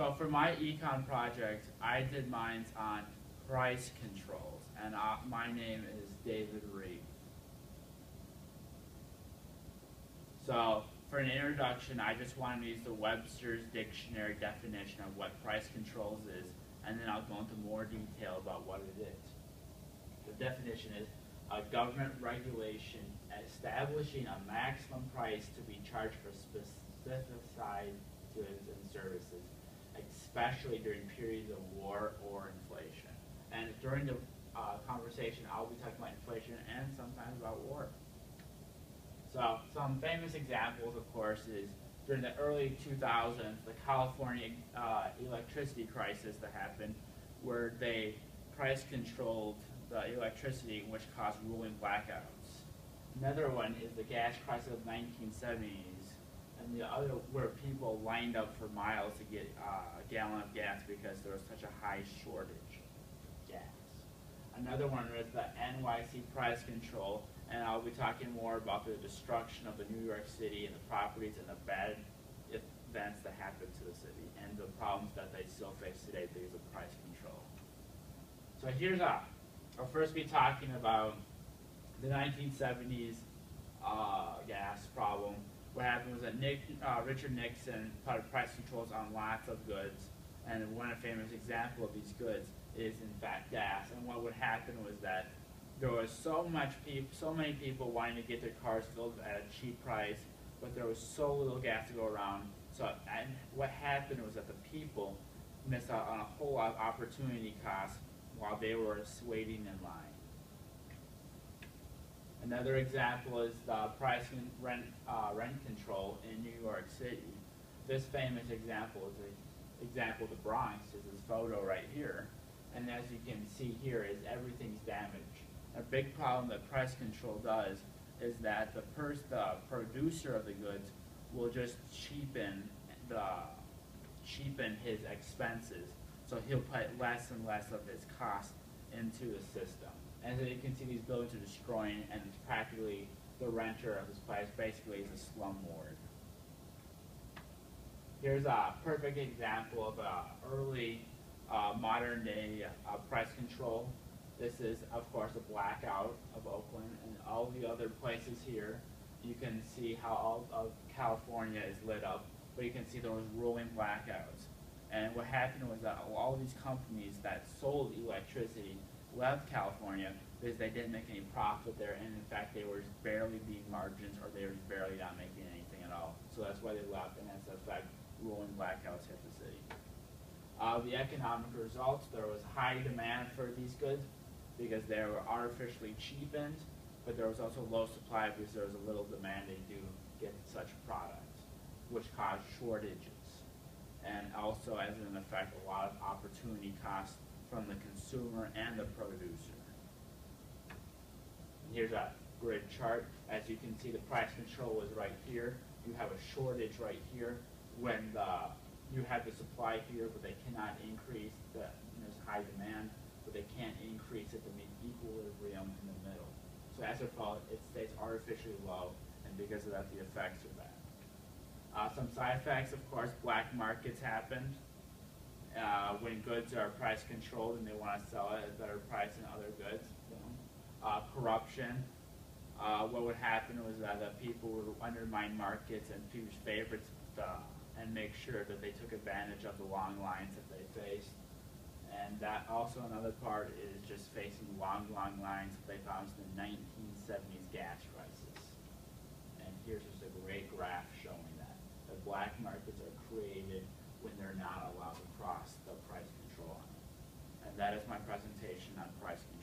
So for my econ project, I did mine on price controls, and my name is David Reith. So for an introduction, I just wanted to use the Webster's Dictionary definition of what price controls is, and then I'll go into more detail about what it is. The definition is a government regulation establishing a maximum price to be charged for specified goods and services, especially during periods of war or inflation. And during the conversation, I'll be talking about inflation and sometimes about war. So some famous examples, of course, is during the early 2000s, the California electricity crisis that happened, where they price controlled the electricity, which caused rolling blackouts. Another one is the gas crisis of the 1970s, and the other where people lined up for miles to get a gallon of gas because there was such a high shortage of gas. Another one is the NYC price control, and I'll be talking more about the destruction of the New York City and the properties and the bad events that happened to the city and the problems that they still face today because of price control. So here's I'll first be talking about the 1970s gas problem. What happened was that Richard Nixon put price controls on lots of goods, and one famous example of these goods is in fact gas. And what would happen was that there was so many people wanting to get their cars filled at a cheap price, but there was so little gas to go around. And what happened was that the people missed out on a whole lot of opportunity costs while they were waiting in line. Another example is the price and rent control in New York City. This famous example is the example of the Bronx, is this photo right here. And as you can see here, is everything's damaged. A big problem that price control does is that the producer of the goods will just cheapen his expenses. So he'll put less and less of his cost into the system. And so you can see these buildings are destroying, and it's practically the renter of this place basically is a slumlord. Here's a perfect example of early modern day price control. This is, of course, a blackout of Oakland, and all the other places here. You can see how all of California is lit up, but you can see there was rolling blackouts. And what happened was that all these companies that sold electricity left California because they didn't make any profit there, and in fact they were barely being margins, or they were barely not making anything at all. So that's why they left, and as a fact, rolling blackouts hit the city. The economic results: there was high demand for these goods because they were artificially cheapened, but there was also low supply because there was a little demand to get such products, which caused shortages, and also as an effect a lot of opportunity costs from the consumer and the producer. And here's a grid chart. As you can see, the price control was right here. You have a shortage right here when you have the supply here, but they cannot increase. There's high demand, but they can't increase it to meet equilibrium in the middle. So as a result, it stays artificially low, and because of that, the effects are bad. Some side effects, of course, black markets happened. When goods are price controlled and they want to sell it at a better price than other goods. Corruption. What would happen was that people would undermine markets and people's favorites and make sure that they took advantage of the long lines that they faced. And that also another part is just facing long lines that they found in the 1970s gas crisis. And here's just a great graph showing that. The black markets are created when they're not allowed to cross the price control line. And that is my presentation on price control.